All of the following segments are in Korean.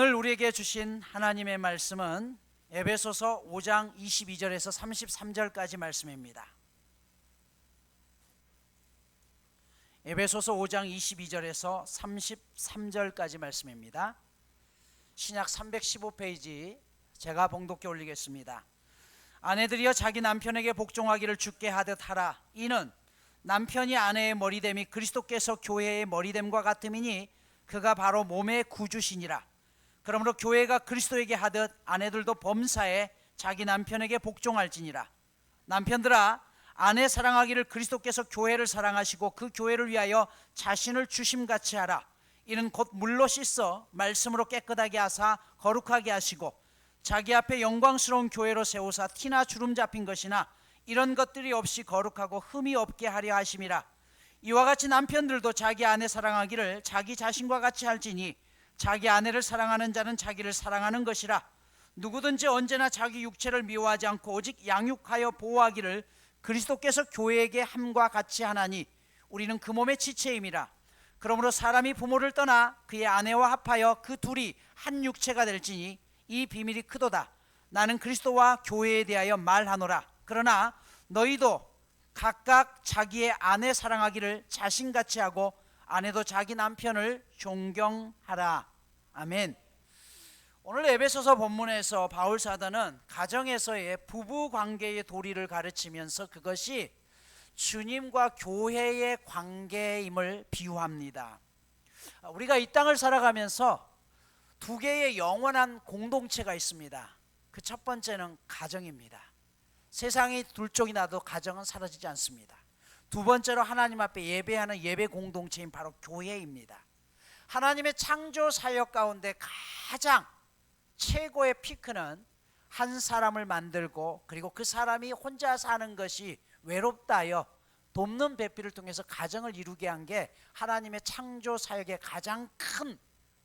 오늘 우리에게 주신 하나님의 말씀은 에베소서 5장 22절에서 33절까지 말씀입니다. 에베소서 5장 22절에서 33절까지 말씀입니다. 신약 315페이지 제가 봉독해 올리겠습니다. 아내들이여 자기 남편에게 복종하기를 주께 하듯 하라. 이는 남편이 아내의 머리됨이 그리스도께서 교회의 머리됨과 같음이니 그가 바로 몸의 구주시니라. 그러므로 교회가 그리스도에게 하듯 아내들도 범사에 자기 남편에게 복종할지니라. 남편들아, 아내 사랑하기를 그리스도께서 교회를 사랑하시고 그 교회를 위하여 자신을 주심같이 하라. 이는 곧 물로 씻어 말씀으로 깨끗하게 하사 거룩하게 하시고 자기 앞에 영광스러운 교회로 세우사 티나 주름 잡힌 것이나 이런 것들이 없이 거룩하고 흠이 없게 하려 하심이라. 이와 같이 남편들도 자기 아내 사랑하기를 자기 자신과 같이 할지니 자기 아내를 사랑하는 자는 자기를 사랑하는 것이라. 누구든지 언제나 자기 육체를 미워하지 않고 오직 양육하여 보호하기를 그리스도께서 교회에게 함과 같이 하나니 우리는 그 몸의 지체임이라. 그러므로 사람이 부모를 떠나 그의 아내와 합하여 그 둘이 한 육체가 될지니 이 비밀이 크도다. 나는 그리스도와 교회에 대하여 말하노라. 그러나 너희도 각각 자기의 아내 사랑하기를 자신같이 하고 아내도 자기 남편을 존경하라. 아멘. 오늘 에베소서 본문에서 바울 사도는 가정에서의 부부 관계의 도리를 가르치면서 그것이 주님과 교회의 관계임을 비유합니다. 우리가 이 땅을 살아가면서 두 개의 영원한 공동체가 있습니다. 그 첫 번째는 가정입니다. 세상이 둘 쪽이 나도 가정은 사라지지 않습니다. 두 번째로 하나님 앞에 예배하는 예배 공동체인 바로 교회입니다. 하나님의 창조 사역 가운데 가장 최고의 피크는 한 사람을 만들고 그리고 그 사람이 혼자 사는 것이 외롭다 하여 돕는 배필을 통해서 가정을 이루게 한 게 하나님의 창조 사역의 가장 큰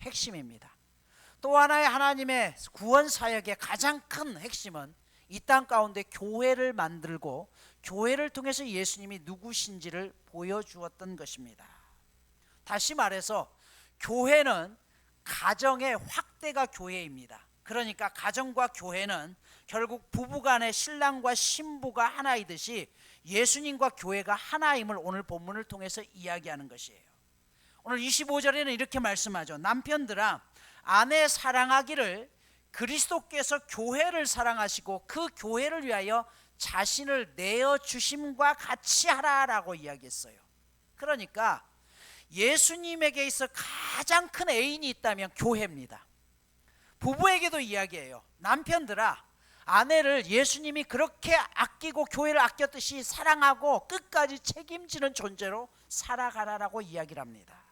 핵심입니다. 또 하나의 하나님의 구원 사역의 가장 큰 핵심은 이 땅 가운데 교회를 만들고 교회를 통해서 예수님이 누구신지를 보여주었던 것입니다. 다시 말해서 교회는 가정의 확대가 교회입니다. 그러니까 가정과 교회는 결국 부부간의 신랑과 신부가 하나이듯이 예수님과 교회가 하나임을 오늘 본문을 통해서 이야기하는 것이에요. 오늘 25절에는 이렇게 말씀하죠. 남편들아, 아내 사랑하기를 그리스도께서 교회를 사랑하시고 그 교회를 위하여 자신을 내어주심과 같이 하라라고 이야기했어요. 그러니까 예수님에게 있어 가장 큰 애인이 있다면 교회입니다. 부부에게도 이야기해요. 남편들아, 아내를 예수님이 그렇게 아끼고 교회를 아꼈듯이 사랑하고 끝까지 책임지는 존재로 살아가라라고 이야기를 합니다.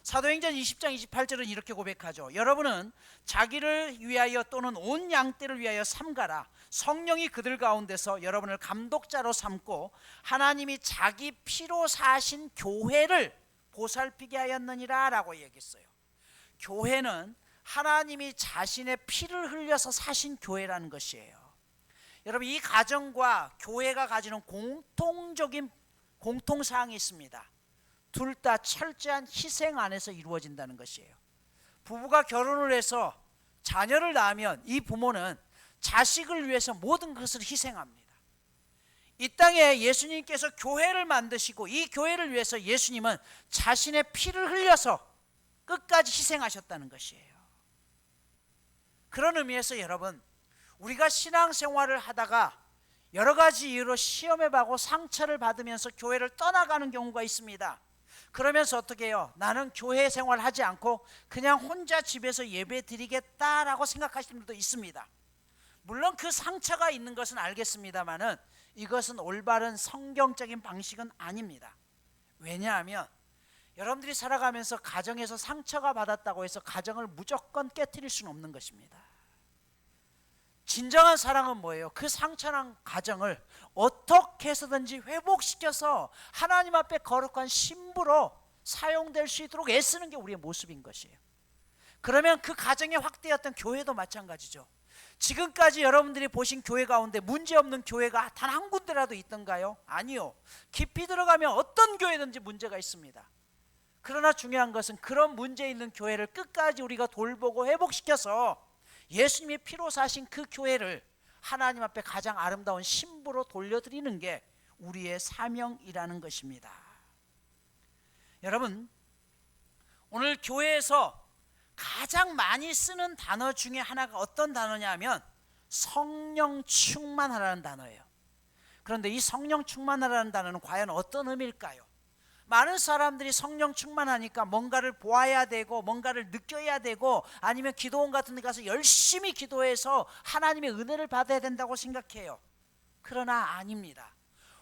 사도행전 20장 28절은 이렇게 고백하죠. 여러분은 자기를 위하여 또는 온 양떼를 위하여 삼가라. 성령이 그들 가운데서 여러분을 감독자로 삼고 하나님이 자기 피로 사신 교회를 보살피게 하였느니라 라고 얘기했어요. 교회는 하나님이 자신의 피를 흘려서 사신 교회라는 것이에요. 여러분, 이 가정과 교회가 가지는 공통적인 공통사항이 있습니다. 둘 다 철저한 희생 안에서 이루어진다는 것이에요. 부부가 결혼을 해서 자녀를 낳으면 이 부모는 자식을 위해서 모든 것을 희생합니다. 이 땅에 예수님께서 교회를 만드시고 이 교회를 위해서 예수님은 자신의 피를 흘려서 끝까지 희생하셨다는 것이에요. 그런 의미에서 여러분, 우리가 신앙생활을 하다가 여러 가지 이유로 시험에 받고 상처를 받으면서 교회를 떠나가는 경우가 있습니다. 그러면서 어떻게 해요? 나는 교회 생활하지 않고 그냥 혼자 집에서 예배 드리겠다라고 생각하시는 분도 있습니다. 물론 그 상처가 있는 것은 알겠습니다만은 이것은 올바른 성경적인 방식은 아닙니다. 왜냐하면 여러분들이 살아가면서 가정에서 상처가 받았다고 해서 가정을 무조건 깨트릴 수는 없는 것입니다. 진정한 사랑은 뭐예요? 그 상처난 가정을 어떻게 해서든지 회복시켜서 하나님 앞에 거룩한 신부로 사용될 수 있도록 애쓰는 게 우리의 모습인 것이에요. 그러면 그 가정의 확대였던 교회도 마찬가지죠. 지금까지 여러분들이 보신 교회 가운데 문제없는 교회가 단 한 군데라도 있던가요? 아니요. 깊이 들어가면 어떤 교회든지 문제가 있습니다. 그러나 중요한 것은 그런 문제 있는 교회를 끝까지 우리가 돌보고 회복시켜서 예수님의 피로 사신 그 교회를 하나님 앞에 가장 아름다운 신부로 돌려드리는 게 우리의 사명이라는 것입니다. 여러분, 오늘 교회에서 가장 많이 쓰는 단어 중에 하나가 어떤 단어냐 하면 성령 충만하라는 단어예요. 그런데 이 성령 충만하라는 단어는 과연 어떤 의미일까요? 많은 사람들이 성령 충만하니까 뭔가를 보아야 되고 뭔가를 느껴야 되고 아니면 기도원 같은 데 가서 열심히 기도해서 하나님의 은혜를 받아야 된다고 생각해요. 그러나 아닙니다.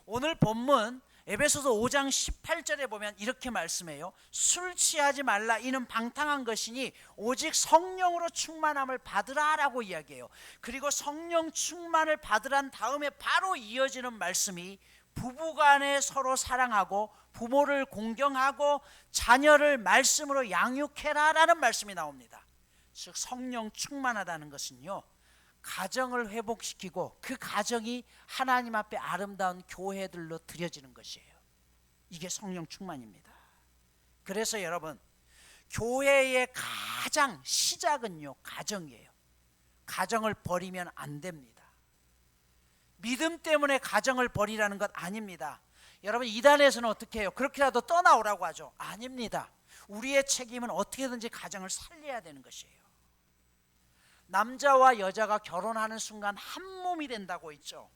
오늘 본문 에베소서 5장 18절에 보면 이렇게 말씀해요. 술 취하지 말라, 이는 방탕한 것이니 오직 성령으로 충만함을 받으라라고 이야기해요. 그리고 성령 충만을 받으란 다음에 바로 이어지는 말씀이 부부간에 서로 사랑하고 부모를 공경하고 자녀를 말씀으로 양육해라라는 말씀이 나옵니다. 즉 성령 충만하다는 것은요, 가정을 회복시키고 그 가정이 하나님 앞에 아름다운 교회들로 드려지는 것이에요. 이게 성령 충만입니다. 그래서 여러분, 교회의 가장 시작은요, 가정이에요. 가정을 버리면 안 됩니다. 믿음 때문에 가정을 버리라는 것 아닙니다. 여러분, 이단에서는 어떻게 해요? 그렇게라도 떠나오라고 하죠. 아닙니다. 우리의 책임은 어떻게든지 가정을 살려야 되는 것이에요. 남자와 여자가 결혼하는 순간 한 몸이 된다고 했죠.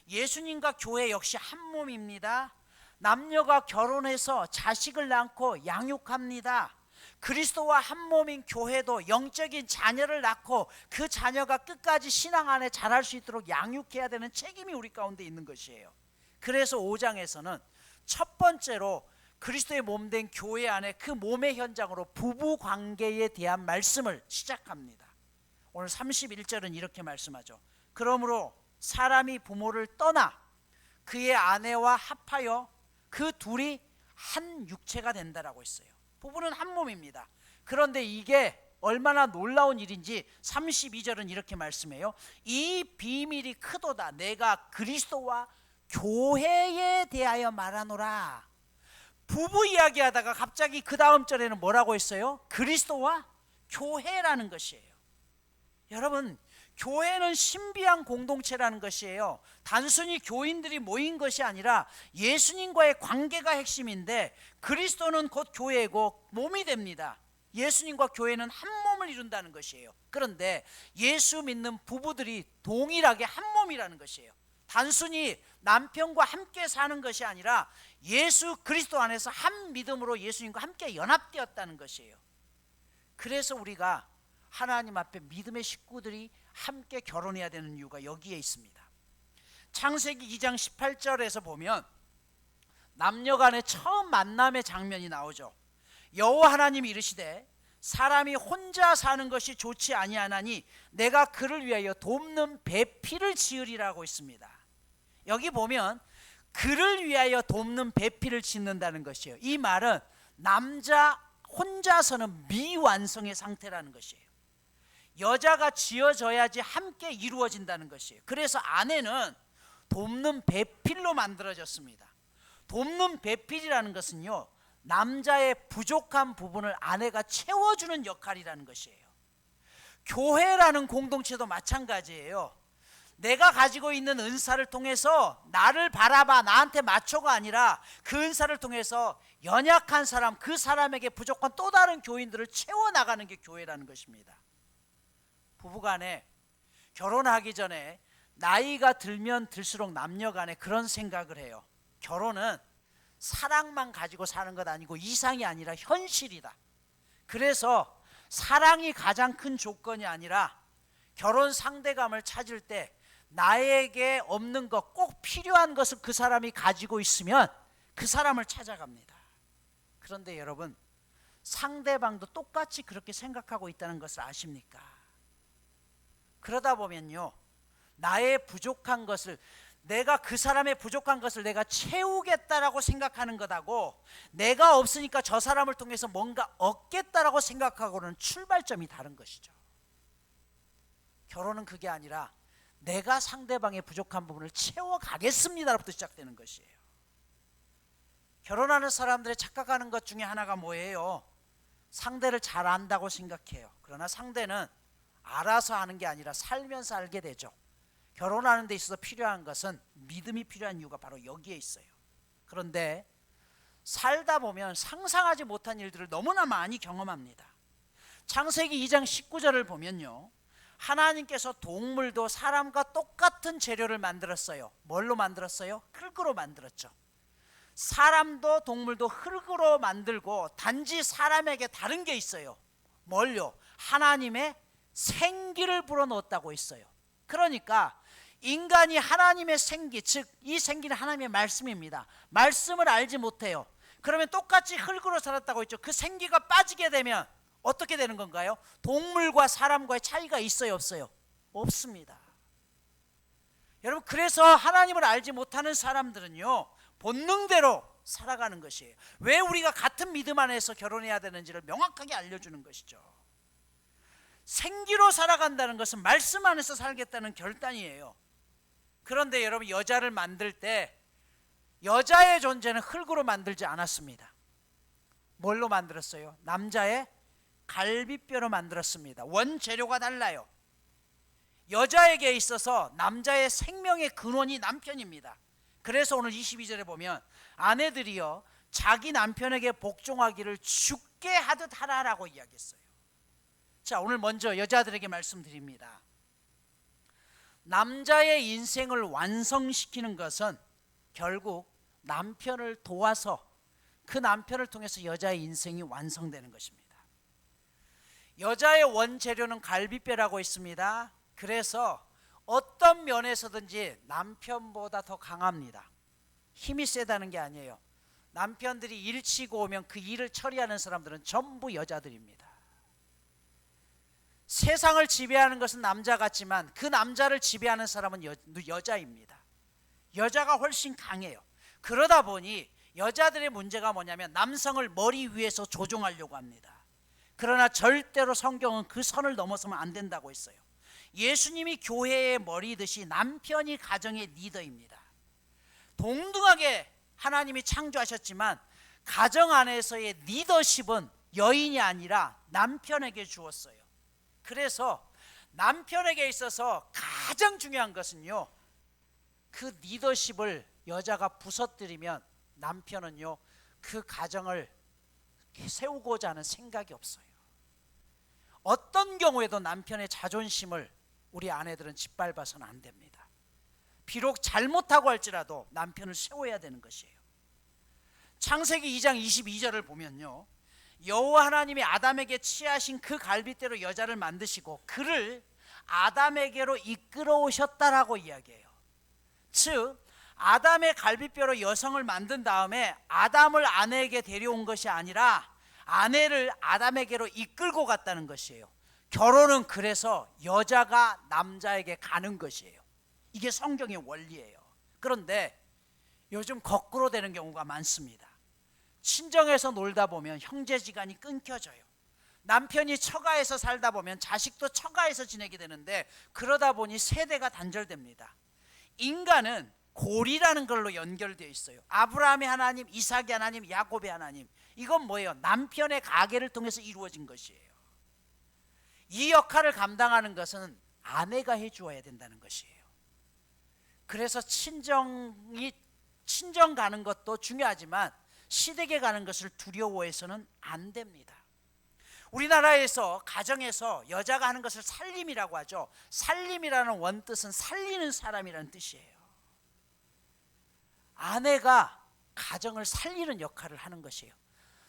예수님과 교회 역시 한 몸입니다. 남녀가 결혼해서 자식을 낳고 양육합니다. 그리스도와 한 몸인 교회도 영적인 자녀를 낳고 그 자녀가 끝까지 신앙 안에 자랄 수 있도록 양육해야 되는 책임이 우리 가운데 있는 것이에요. 그래서 5장에서는 첫 번째로 그리스도의 몸된 교회 안에 그 몸의 현장으로 부부 관계에 대한 말씀을 시작합니다. 오늘 31절은 이렇게 말씀하죠. 그러므로 사람이 부모를 떠나 그의 아내와 합하여 그 둘이 한 육체가 된다라고 했어요. 부부는 한 몸입니다. 그런데 이게 얼마나 놀라운 일인지 32절은 이렇게 말씀해요. 이 비밀이 크도다. 내가 그리스도와 교회에 대하여 말하노라. 부부 이야기하다가 갑자기 그 다음 절에는 뭐라고 했어요? 그리스도와 교회라는 것이에요. 여러분, 교회는 신비한 공동체라는 것이에요. 단순히 교인들이 모인 것이 아니라 예수님과의 관계가 핵심인데 그리스도는 곧 교회고 몸이 됩니다. 예수님과 교회는 한 몸을 이룬다는 것이에요. 그런데 예수 믿는 부부들이 동일하게 한 몸이라는 것이에요. 단순히 남편과 함께 사는 것이 아니라 예수 그리스도 안에서 한 믿음으로 예수님과 함께 연합되었다는 것이에요. 그래서 우리가 하나님 앞에 믿음의 식구들이 함께 결혼해야 되는 이유가 여기에 있습니다. 창세기 2장 18절에서 보면 남녀 간의 처음 만남의 장면이 나오죠. 여호와 하나님이 이르시되 사람이 혼자 사는 것이 좋지 아니하나니 내가 그를 위하여 돕는 배필을 지으리라고 있습니다. 여기 보면 그를 위하여 돕는 배필을 짓는다는 것이에요. 이 말은 남자 혼자서는 미완성의 상태라는 것이에요. 여자가 지어져야지 함께 이루어진다는 것이에요. 그래서 아내는 돕는 배필로 만들어졌습니다. 돕는 배필이라는 것은요, 남자의 부족한 부분을 아내가 채워주는 역할이라는 것이에요. 교회라는 공동체도 마찬가지예요. 내가 가지고 있는 은사를 통해서 나를 바라봐, 나한테 맞춰가 아니라 그 은사를 통해서 연약한 사람, 그 사람에게 부족한 또 다른 교인들을 채워나가는 게 교회라는 것입니다. 부부간에 결혼하기 전에 나이가 들면 들수록 남녀간에 그런 생각을 해요. 결혼은 사랑만 가지고 사는 것 아니고 이상이 아니라 현실이다. 그래서 사랑이 가장 큰 조건이 아니라 결혼 상대감을 찾을 때 나에게 없는 것, 꼭 필요한 것을 그 사람이 가지고 있으면 그 사람을 찾아갑니다. 그런데 여러분, 상대방도 똑같이 그렇게 생각하고 있다는 것을 아십니까? 그러다 보면요, 나의 부족한 것을, 내가 그 사람의 부족한 것을 내가 채우겠다라고 생각하는 것하고 내가 없으니까 저 사람을 통해서 뭔가 얻겠다라고 생각하고는 출발점이 다른 것이죠. 결혼은 그게 아니라 내가 상대방의 부족한 부분을 채워가겠습니다부터 시작되는 것이에요. 결혼하는 사람들의 착각하는 것 중에 하나가 뭐예요? 상대를 잘 안다고 생각해요. 그러나 상대는 알아서 하는 게 아니라 살면서 알게 되죠. 결혼하는 데 있어서 필요한 것은 믿음이 필요한 이유가 바로 여기에 있어요. 그런데 살다 보면 상상하지 못한 일들을 너무나 많이 경험합니다. 창세기 2장 19절을 보면요, 하나님께서 동물도 사람과 똑같은 재료를 만들었어요. 뭘로 만들었어요? 흙으로 만들었죠. 사람도 동물도 흙으로 만들고 단지 사람에게 다른 게 있어요. 뭘요? 하나님의 생기를 불어넣었다고 했어요. 그러니까 인간이 하나님의 생기, 즉 이 생기는 하나님의 말씀입니다. 말씀을 알지 못해요. 그러면 똑같이 흙으로 살았다고 했죠. 그 생기가 빠지게 되면 어떻게 되는 건가요? 동물과 사람과의 차이가 있어요, 없어요? 없습니다. 여러분, 그래서 하나님을 알지 못하는 사람들은요, 본능대로 살아가는 것이에요. 왜 우리가 같은 믿음 안에서 결혼해야 되는지를 명확하게 알려주는 것이죠. 생기로 살아간다는 것은 말씀 안에서 살겠다는 결단이에요. 그런데 여러분, 여자를 만들 때 여자의 존재는 흙으로 만들지 않았습니다. 뭘로 만들었어요? 남자의 갈비뼈로 만들었습니다. 원재료가 달라요. 여자에게 있어서 남자의 생명의 근원이 남편입니다. 그래서 오늘 22절에 보면 아내들이여 자기 남편에게 복종하기를 죽게 하듯 하라라고 이야기했어요. 자, 오늘 먼저 여자들에게 말씀드립니다. 남자의 인생을 완성시키는 것은 결국 남편을 도와서 그 남편을 통해서 여자의 인생이 완성되는 것입니다. 여자의 원재료는 갈비뼈라고 있습니다. 그래서 어떤 면에서든지 남편보다 더 강합니다. 힘이 세다는 게 아니에요. 남편들이 일 치고 오면 그 일을 처리하는 사람들은 전부 여자들입니다. 세상을 지배하는 것은 남자 같지만 그 남자를 지배하는 사람은 여자입니다. 여자가 훨씬 강해요. 그러다 보니 여자들의 문제가 뭐냐면 남성을 머리 위에서 조종하려고 합니다. 그러나 절대로 성경은 그 선을 넘어서면 안 된다고 했어요. 예수님이 교회의 머리듯이 남편이 가정의 리더입니다. 동등하게 하나님이 창조하셨지만 가정 안에서의 리더십은 여인이 아니라 남편에게 주었어요. 그래서 남편에게 있어서 가장 중요한 것은요, 그 리더십을 여자가 부서뜨리면 남편은요, 그 가정을 세우고자 하는 생각이 없어요. 어떤 경우에도 남편의 자존심을 우리 아내들은 짓밟아서는 안 됩니다. 비록 잘못하고 할지라도 남편을 세워야 되는 것이에요. 창세기 2장 22절을 보면요, 여호와 하나님이 아담에게 취하신 그 갈빗대로 여자를 만드시고 그를 아담에게로 이끌어 오셨다라고 이야기해요. 즉 아담의 갈빗뼈로 여성을 만든 다음에 아담을 아내에게 데려온 것이 아니라 아내를 아담에게로 이끌고 갔다는 것이에요. 결혼은 그래서 여자가 남자에게 가는 것이에요. 이게 성경의 원리예요. 그런데 요즘 거꾸로 되는 경우가 많습니다. 친정에서 놀다 보면 형제지간이 끊겨져요. 남편이 처가에서 살다 보면 자식도 처가에서 지내게 되는데 그러다 보니 세대가 단절됩니다. 인간은 골이라는 걸로 연결되어 있어요. 아브라함의 하나님, 이삭의 하나님, 야곱의 하나님. 이건 뭐예요? 남편의 가계를 통해서 이루어진 것이에요. 이 역할을 감당하는 것은 아내가 해주어야 된다는 것이에요. 그래서 친정 가는 것도 중요하지만 시댁에 가는 것을 두려워해서는 안 됩니다. 우리나라에서 가정에서 여자가 하는 것을 살림이라고 하죠. 살림이라는 원뜻은 살리는 사람이라는 뜻이에요. 아내가 가정을 살리는 역할을 하는 것이에요.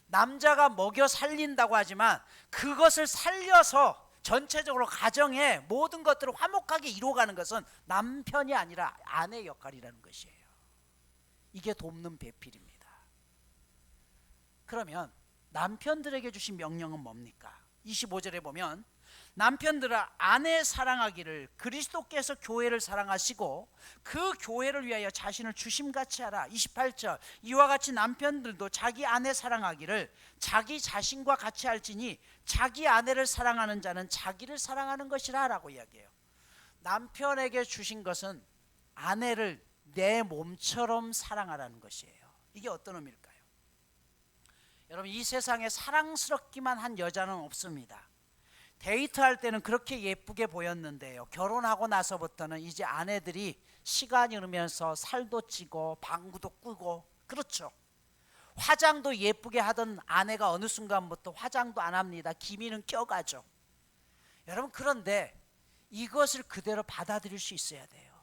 남자가 먹여 살린다고 하지만 그것을 살려서 전체적으로 가정의 모든 것들을 화목하게 이루어가는 것은 남편이 아니라 아내의 역할이라는 것이에요. 이게 돕는 배필입니다. 그러면 남편들에게 주신 명령은 뭡니까? 25절에 보면 남편들아 아내 사랑하기를 그리스도께서 교회를 사랑하시고 그 교회를 위하여 자신을 주심같이 하라. 28절 이와 같이 남편들도 자기 아내 사랑하기를 자기 자신과 같이 할지니 자기 아내를 사랑하는 자는 자기를 사랑하는 것이라 라고 이야기해요. 남편에게 주신 것은 아내를 내 몸처럼 사랑하라는 것이에요. 이게 어떤 의미일까요? 여러분, 이 세상에 사랑스럽기만 한 여자는 없습니다. 데이트할 때는 그렇게 예쁘게 보였는데요, 결혼하고 나서부터는 이제 아내들이 시간이 흐르면서 살도 찌고 방구도 끄고, 그렇죠. 화장도 예쁘게 하던 아내가 어느 순간부터 화장도 안 합니다. 기미는 껴가죠. 여러분, 그런데 이것을 그대로 받아들일 수 있어야 돼요.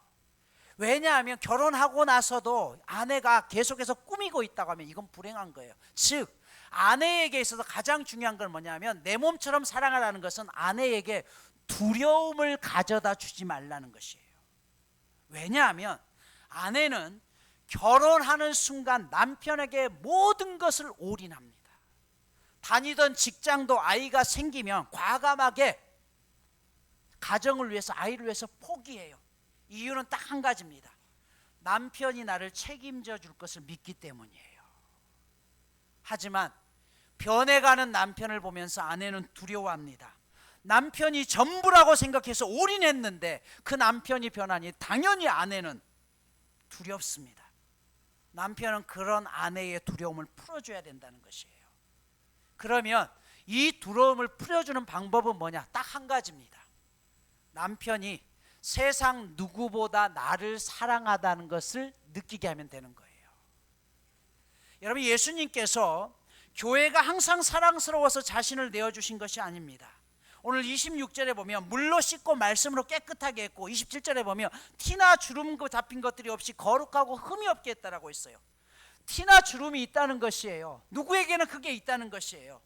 왜냐하면 결혼하고 나서도 아내가 계속해서 꾸미고 있다고 하면 이건 불행한 거예요. 즉, 아내에게 있어서 가장 중요한 건 뭐냐면, 내 몸처럼 사랑하라는 것은 아내에게 두려움을 가져다 주지 말라는 것이에요. 왜냐하면 아내는 결혼하는 순간 남편에게 모든 것을 올인합니다. 다니던 직장도 아이가 생기면 과감하게 가정을 위해서, 아이를 위해서 포기해요. 이유는 딱 한 가지입니다. 남편이 나를 책임져 줄 것을 믿기 때문이에요. 하지만 변해가는 남편을 보면서 아내는 두려워합니다. 남편이 전부라고 생각해서 올인했는데 그 남편이 변하니 당연히 아내는 두렵습니다. 남편은 그런 아내의 두려움을 풀어줘야 된다는 것이에요. 그러면 이 두려움을 풀어주는 방법은 뭐냐? 딱 한 가지입니다. 남편이 세상 누구보다 나를 사랑하다는 것을 느끼게 하면 되는 거예요. 여러분, 예수님께서 교회가 항상 사랑스러워서 자신을 내어주신 것이 아닙니다. 오늘 26절에 보면 물로 씻고 말씀으로 깨끗하게 했고, 27절에 보면 티나 주름 잡힌 것들이 없이 거룩하고 흠이 없게 했다라고 했어요. 티나 주름이 있다는 것이에요. 누구에게는 그게 있다는 것이에요.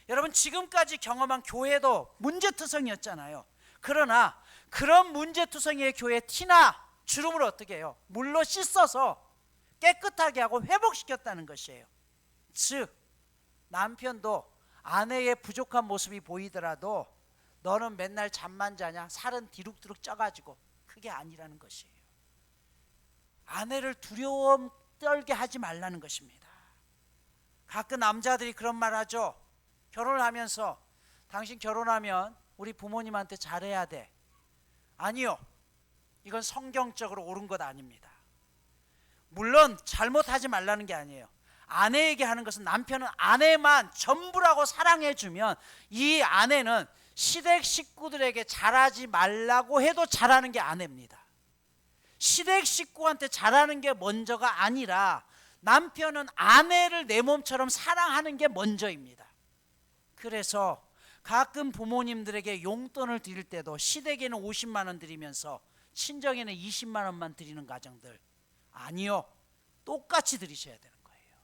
여러분, 지금까지 경험한 교회도 문제투성이었잖아요. 그러나 그런 문제투성이의 교회 티나 주름을 어떻게 해요? 물로 씻어서 깨끗하게 하고 회복시켰다는 것이에요. 즉, 남편도 아내의 부족한 모습이 보이더라도 너는 맨날 잠만 자냐? 살은 디룩디룩 쪄가지고, 그게 아니라는 것이에요. 아내를 두려움 떨게 하지 말라는 것입니다. 가끔 남자들이 그런 말 하죠. 결혼을 하면서 당신 결혼하면 우리 부모님한테 잘해야 돼. 아니요, 이건 성경적으로 옳은 것 아닙니다. 물론 잘못하지 말라는 게 아니에요. 아내에게 하는 것은, 남편은 아내만 전부라고 사랑해주면 이 아내는 시댁 식구들에게 잘하지 말라고 해도 잘하는 게 아내입니다. 시댁 식구한테 잘하는 게 먼저가 아니라 남편은 아내를 내 몸처럼 사랑하는 게 먼저입니다. 그래서 가끔 부모님들에게 용돈을 드릴 때도 시댁에는 50만 원 드리면서 친정에는 20만 원만 드리는 가정들, 아니요, 똑같이 드리셔야 되는 거예요.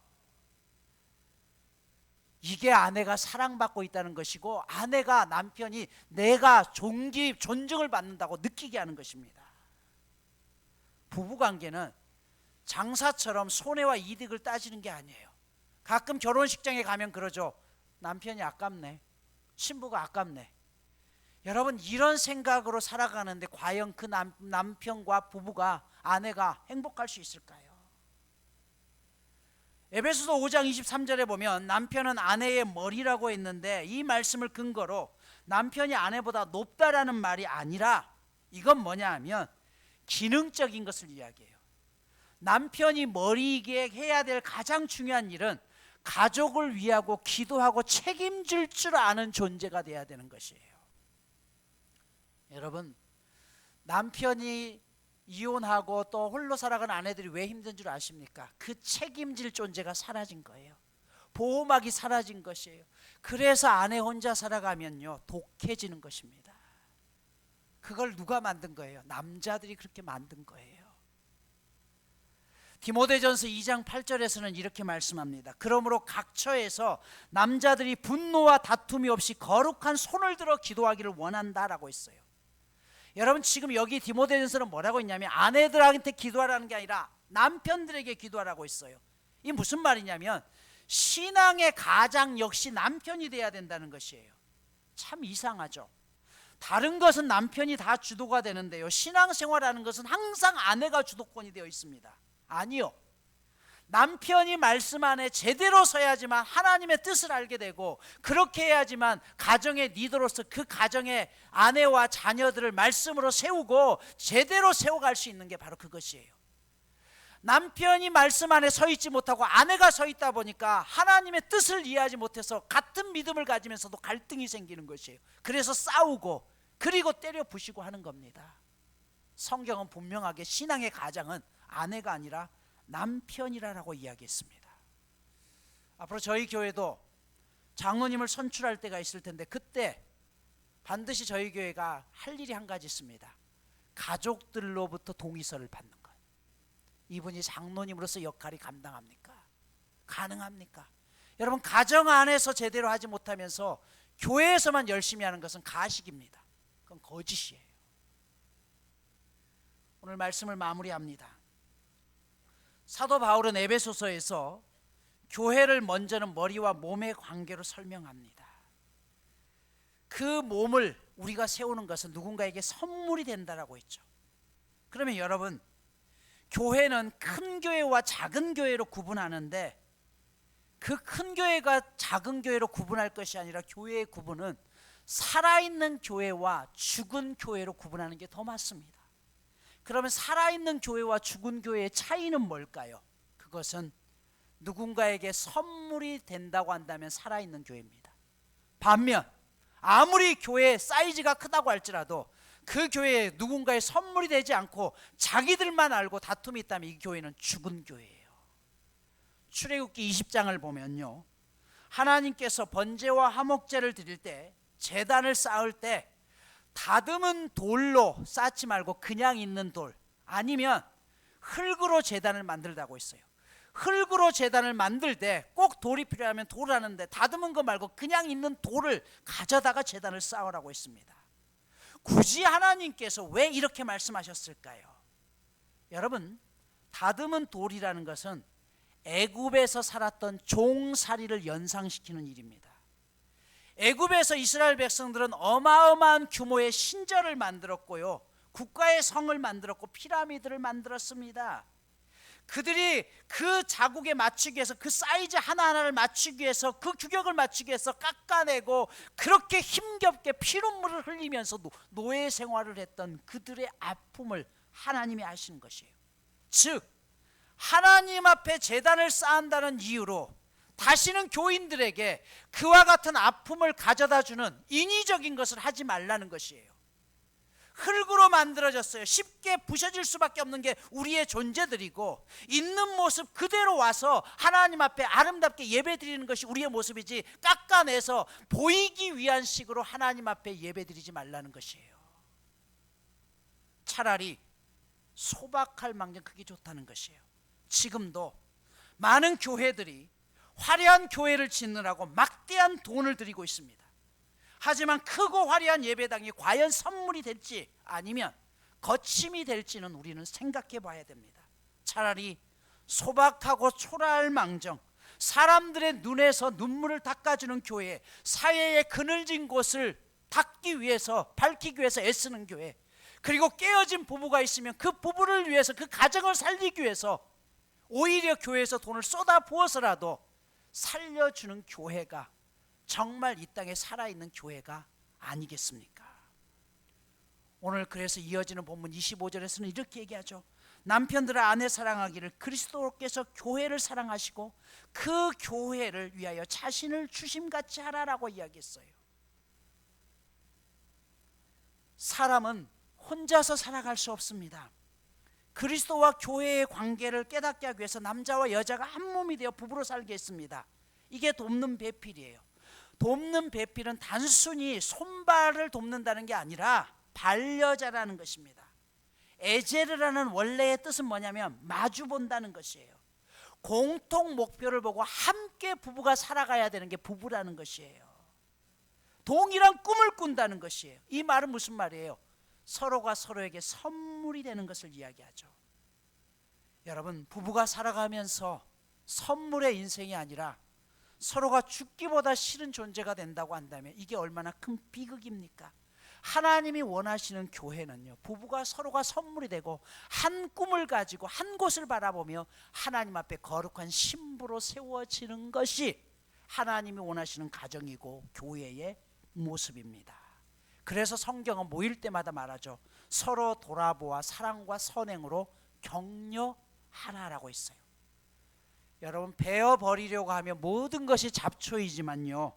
이게 아내가 사랑받고 있다는 것이고, 아내가 남편이 내가 존중을 받는다고 느끼게 하는 것입니다. 부부관계는 장사처럼 손해와 이득을 따지는 게 아니에요. 가끔 결혼식장에 가면 그러죠. 남편이 아깝네, 신부가 아깝네. 여러분, 이런 생각으로 살아가는데 과연 그 남편과 부부가, 아내가 행복할 수 있을까요? 에베소서 5장 23절에 보면 남편은 아내의 머리라고 했는데, 이 말씀을 근거로 남편이 아내보다 높다라는 말이 아니라 이건 뭐냐 하면 기능적인 것을 이야기해요. 남편이 머리이게 해야 될 가장 중요한 일은 가족을 위하고 기도하고 책임질 줄 아는 존재가 돼야 되는 것이에요. 여러분, 남편이 이혼하고 또 홀로 살아가는 아내들이 왜 힘든 줄 아십니까? 그 책임질 존재가 사라진 거예요. 보호막이 사라진 것이에요. 그래서 아내 혼자 살아가면요, 독해지는 것입니다. 그걸 누가 만든 거예요? 남자들이 그렇게 만든 거예요. 디모데전서 2장 8절에서는 이렇게 말씀합니다. 그러므로 각 처에서 남자들이 분노와 다툼이 없이 거룩한 손을 들어 기도하기를 원한다라고 했어요. 여러분, 지금 여기 디모데전서는 뭐라고 했냐면 아내들한테 기도하라는 게 아니라 남편들에게 기도하라고 했어요. 이게 무슨 말이냐면 신앙의 가장 역시 남편이 돼야 된다는 것이에요. 참 이상하죠. 다른 것은 남편이 다 주도가 되는데요, 신앙생활하는 것은 항상 아내가 주도권이 되어 있습니다. 아니요, 남편이 말씀 안에 제대로 서야지만 하나님의 뜻을 알게 되고, 그렇게 해야지만 가정의 리더로서 그 가정의 아내와 자녀들을 말씀으로 세우고 제대로 세워갈 수 있는 게 바로 그것이에요. 남편이 말씀 안에 서 있지 못하고 아내가 서 있다 보니까 하나님의 뜻을 이해하지 못해서 같은 믿음을 가지면서도 갈등이 생기는 것이에요. 그래서 싸우고 그리고 때려 부시고 하는 겁니다. 성경은 분명하게 신앙의 가장은 아내가 아니라 남편이라고 이야기했습니다. 앞으로 저희 교회도 장로님을 선출할 때가 있을 텐데 그때 반드시 저희 교회가 할 일이 한 가지 있습니다. 가족들로부터 동의서를 받는 것. 이분이 장로님으로서 역할이 감당합니까? 가능합니까? 여러분, 가정 안에서 제대로 하지 못하면서 교회에서만 열심히 하는 것은 가식입니다. 그건 거짓이에요. 오늘 말씀을 마무리합니다. 사도 바울은 에베소서에서 교회를 먼저는 머리와 몸의 관계로 설명합니다. 그 몸을 우리가 세우는 것은 누군가에게 선물이 된다라고 했죠. 그러면 여러분, 교회는 큰 교회와 작은 교회로 구분하는데 그 큰 교회가 작은 교회로 구분할 것이 아니라 교회의 구분은 살아있는 교회와 죽은 교회로 구분하는 게 더 맞습니다. 그러면 살아있는 교회와 죽은 교회의 차이는 뭘까요? 그것은 누군가에게 선물이 된다고 한다면 살아있는 교회입니다. 반면 아무리 교회 사이즈가 크다고 할지라도 그 교회에 누군가의 선물이 되지 않고 자기들만 알고 다툼이 있다면 이 교회는 죽은 교회예요. 출애굽기 20장을 보면요, 하나님께서 번제와 화목제를 드릴 때, 제단을 쌓을 때 다듬은 돌로 쌓지 말고 그냥 있는 돌, 아니면 흙으로 제단을 만들다고 했어요. 흙으로 제단을 만들 때 꼭 돌이 필요하면 돌 하는데 다듬은 거 말고 그냥 있는 돌을 가져다가 제단을 쌓으라고 했습니다. 굳이 하나님께서 왜 이렇게 말씀하셨을까요? 여러분, 다듬은 돌이라는 것은 애굽에서 살았던 종살이를 연상시키는 일입니다. 애굽에서 이스라엘 백성들은 어마어마한 규모의 신전을 만들었고요, 국가의 성을 만들었고 피라미드를 만들었습니다. 그들이 그 자국에 맞추기 위해서, 그 사이즈 하나하나를 맞추기 위해서, 그 규격을 맞추기 위해서 깎아내고 그렇게 힘겹게 피눈물을 흘리면서 노예 생활을 했던 그들의 아픔을 하나님이 아시는 것이에요. 즉 하나님 앞에 제단을 쌓는다는 이유로 다시는 교인들에게 그와 같은 아픔을 가져다 주는 인위적인 것을 하지 말라는 것이에요. 흙으로 만들어졌어요. 쉽게 부셔질 수밖에 없는 게 우리의 존재들이고, 있는 모습 그대로 와서 하나님 앞에 아름답게 예배드리는 것이 우리의 모습이지, 깎아내서 보이기 위한 식으로 하나님 앞에 예배드리지 말라는 것이에요. 차라리 소박할 망정 그게 좋다는 것이에요. 지금도 많은 교회들이 화려한 교회를 짓느라고 막대한 돈을 들이고 있습니다. 하지만 크고 화려한 예배당이 과연 선물이 될지 아니면 거침이 될지는 우리는 생각해 봐야 됩니다. 차라리 소박하고 초라할 망정 사람들의 눈에서 눈물을 닦아주는 교회, 사회의 그늘진 곳을 닦기 위해서, 밝히기 위해서 애쓰는 교회, 그리고 깨어진 부부가 있으면 그 부부를 위해서, 그 가정을 살리기 위해서 오히려 교회에서 돈을 쏟아 부어서라도 살려주는 교회가 정말 이 땅에 살아있는 교회가 아니겠습니까? 오늘 그래서 이어지는 본문 25절에서는 이렇게 얘기하죠. 남편들아 아내 사랑하기를 그리스도께서 교회를 사랑하시고 그 교회를 위하여 자신을 주심같이 하라라고 이야기했어요. 사람은 혼자서 살아갈 수 없습니다. 그리스도와 교회의 관계를 깨닫게 하기 위해서 남자와 여자가 한 몸이 되어 부부로 살게 했습니다. 이게 돕는 배필이에요. 돕는 배필은 단순히 손발을 돕는다는 게 아니라 반려자라는 것입니다. 에제르라는 원래의 뜻은 뭐냐면 마주 본다는 것이에요. 공통 목표를 보고 함께 부부가 살아가야 되는 게 부부라는 것이에요. 동일한 꿈을 꾼다는 것이에요. 이 말은 무슨 말이에요? 서로가 서로에게 선물이 되는 것을 이야기하죠. 여러분, 부부가 살아가면서 선물의 인생이 아니라 서로가 죽기보다 싫은 존재가 된다고 한다면 이게 얼마나 큰 비극입니까? 하나님이 원하시는 교회는요, 부부가 서로가 선물이 되고 한 꿈을 가지고 한 곳을 바라보며 하나님 앞에 거룩한 신부로 세워지는 것이 하나님이 원하시는 가정이고 교회의 모습입니다. 그래서 성경은 모일 때마다 말하죠. 서로 돌아보아 사랑과 선행으로 격려하라. 하나라고 했어요. 여러분, 베어버리려고 하면 모든 것이 잡초이지만요,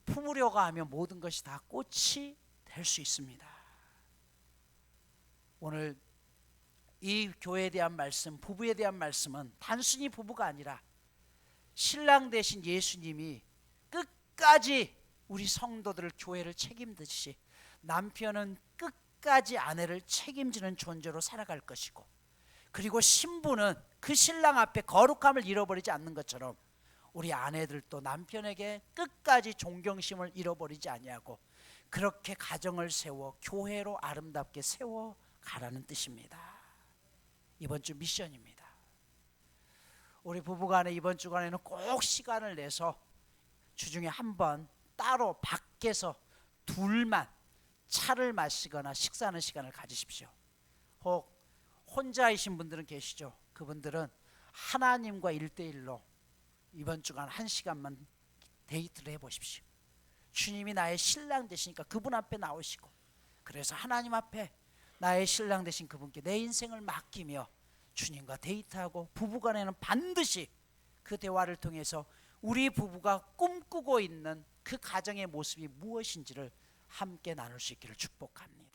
품으려고 하면 모든 것이 다 꽃이 될 수 있습니다. 오늘 이 교회에 대한 말씀, 부부에 대한 말씀은 단순히 부부가 아니라 신랑 되신 예수님이 끝까지 우리 성도들을, 교회를 책임지듯이 남편은 끝까지 아내를 책임지는 존재로 살아갈 것이고, 그리고 신부는 그 신랑 앞에 거룩함을 잃어버리지 않는 것처럼 우리 아내들도 남편에게 끝까지 존경심을 잃어버리지 아니하고 그렇게 가정을 세워 교회로 아름답게 세워가라는 뜻입니다. 이번 주 미션입니다. 우리 부부간에 이번 주간에는 꼭 시간을 내서 주중에 한 번 따로 밖에서 둘만 차를 마시거나 식사하는 시간을 가지십시오. 혹 혼자이신 분들은 계시죠. 그분들은 하나님과 1대1로 이번 주간 1시간만 데이트를 해보십시오. 주님이 나의 신랑 되시니까 그분 앞에 나오시고, 그래서 하나님 앞에 나의 신랑 되신 그분께 내 인생을 맡기며 주님과 데이트하고, 부부간에는 반드시 그 대화를 통해서 우리 부부가 꿈꾸고 있는 그 가정의 모습이 무엇인지를 함께 나눌 수 있기를 축복합니다.